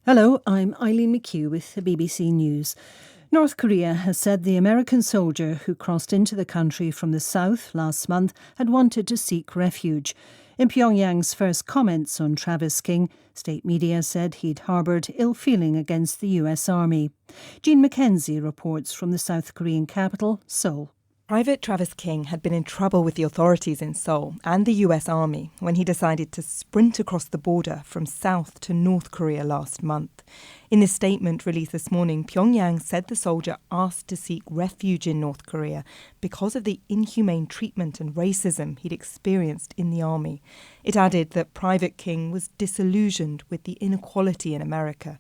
Hello, I'm Eileen McHugh with the BBC News. North Korea has said the American soldier who crossed into the country from the south last month had wanted to seek refuge. In Pyongyang's first comments on Travis King, state media said he'd harboured ill feeling against the US Army. Jean Mackenzie reports from the South Korean capital, Seoul. Private Travis King had been in trouble with the authorities in Seoul and the US Army when he decided to sprint across the border from South to North Korea last month. In a statement released this morning, Pyongyang said the soldier asked to seek refuge in North Korea because of the inhumane treatment and racism he'd experienced in the army. It added that Private King was disillusioned with the inequality in America.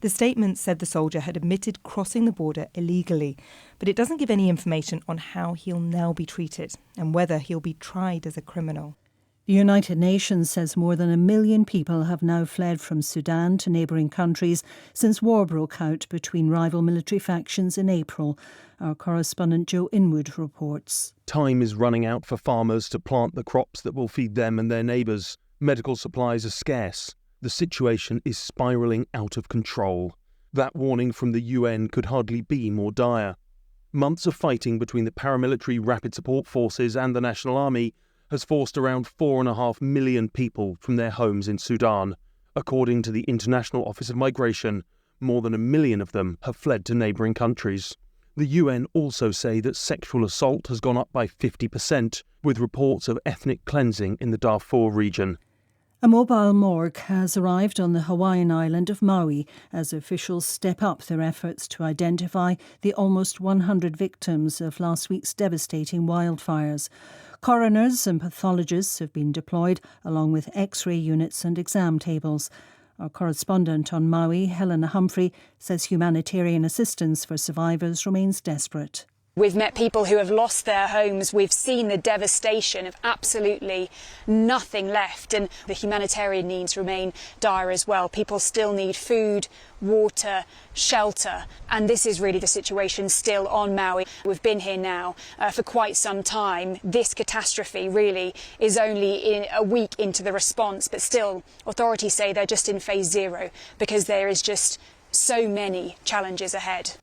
The statement said the soldier had admitted crossing the border illegally, but it doesn't give any information on how he'll now be treated and whether he'll be tried as a criminal. The United Nations says more than 1 million people have now fled from Sudan to neighbouring countries since war broke out between rival military factions in April. Our correspondent Joe Inwood reports. Time is running out for farmers to plant the crops that will feed them and their neighbours. Medical supplies are scarce. The situation is spiralling out of control. That warning from the UN could hardly be more dire. Months of fighting between the paramilitary Rapid Support Forces and the National Army has forced around 4.5 million people from their homes in Sudan. According to the International Office of Migration, more than 1 million of them have fled to neighbouring countries. The UN also say that sexual assault has gone up by 50%, with reports of ethnic cleansing in the Darfur region. A mobile morgue has arrived on the Hawaiian island of Maui as officials step up their efforts to identify the almost 100 victims of last week's devastating wildfires. Coroners and pathologists have been deployed, along with X-ray units and exam tables. Our correspondent on Maui, Helena Humphrey, says humanitarian assistance for survivors remains desperate. We've met people who have lost their homes. We've seen the devastation of absolutely nothing left, and the humanitarian needs remain dire as well. People still need food, water, shelter, and this is really the situation still on Maui. We've been here now for quite some time. This catastrophe really is only a week into the response, but still authorities say they're just in phase 0 because there is just so many challenges ahead.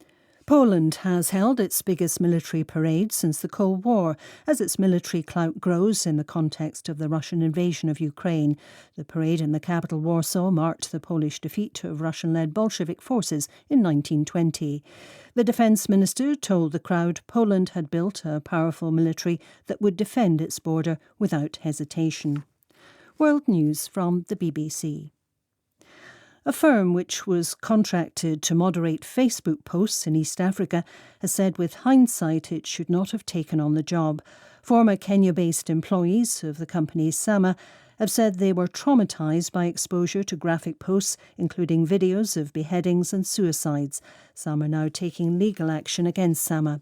Poland has held its biggest military parade since the Cold War as its military clout grows in the context of the Russian invasion of Ukraine. The parade in the capital Warsaw marked the Polish defeat of Russian-led Bolshevik forces in 1920. The defence minister told the crowd Poland had built a powerful military that would defend its border without hesitation. World News from the BBC. A firm which was contracted to moderate Facebook posts in East Africa has said with hindsight it should not have taken on the job. Former Kenya-based employees of the company Sama have said they were traumatised by exposure to graphic posts, including videos of beheadings and suicides. Some are now taking legal action against Sama.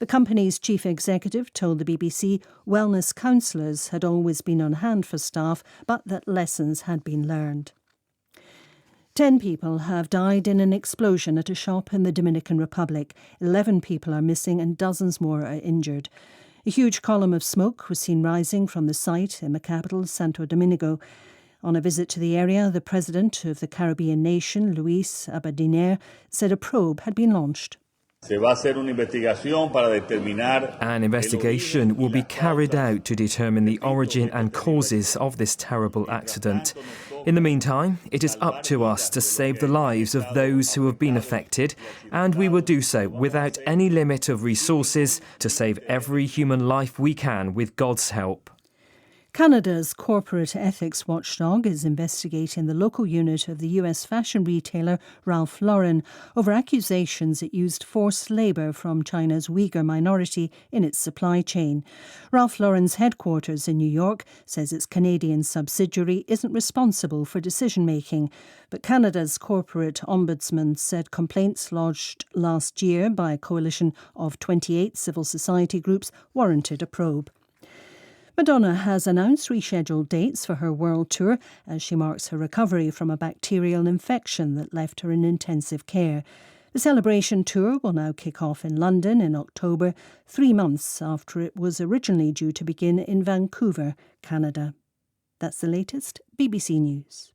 The company's chief executive told the BBC wellness counsellors had always been on hand for staff, but that lessons had been learned. 10 people have died in an explosion at a shop in the Dominican Republic. 11 people are missing and dozens more are injured. A huge column of smoke was seen rising from the site in the capital, Santo Domingo. On a visit to the area, the president of the Caribbean nation, Luis Abinader, said a probe had been launched. An investigation will be carried out to determine the origin and causes of this terrible accident. In the meantime, it is up to us to save the lives of those who have been affected, and we will do so without any limit of resources to save every human life we can with God's help. Canada's corporate ethics watchdog is investigating the local unit of the US fashion retailer Ralph Lauren over accusations it used forced labour from China's Uyghur minority in its supply chain. Ralph Lauren's headquarters in New York says its Canadian subsidiary isn't responsible for decision-making, but Canada's corporate ombudsman said complaints lodged last year by a coalition of 28 civil society groups warranted a probe. Madonna has announced rescheduled dates for her world tour as she marks her recovery from a bacterial infection that left her in intensive care. The celebration tour will now kick off in London in October, 3 months after it was originally due to begin in Vancouver, Canada. That's the latest BBC News.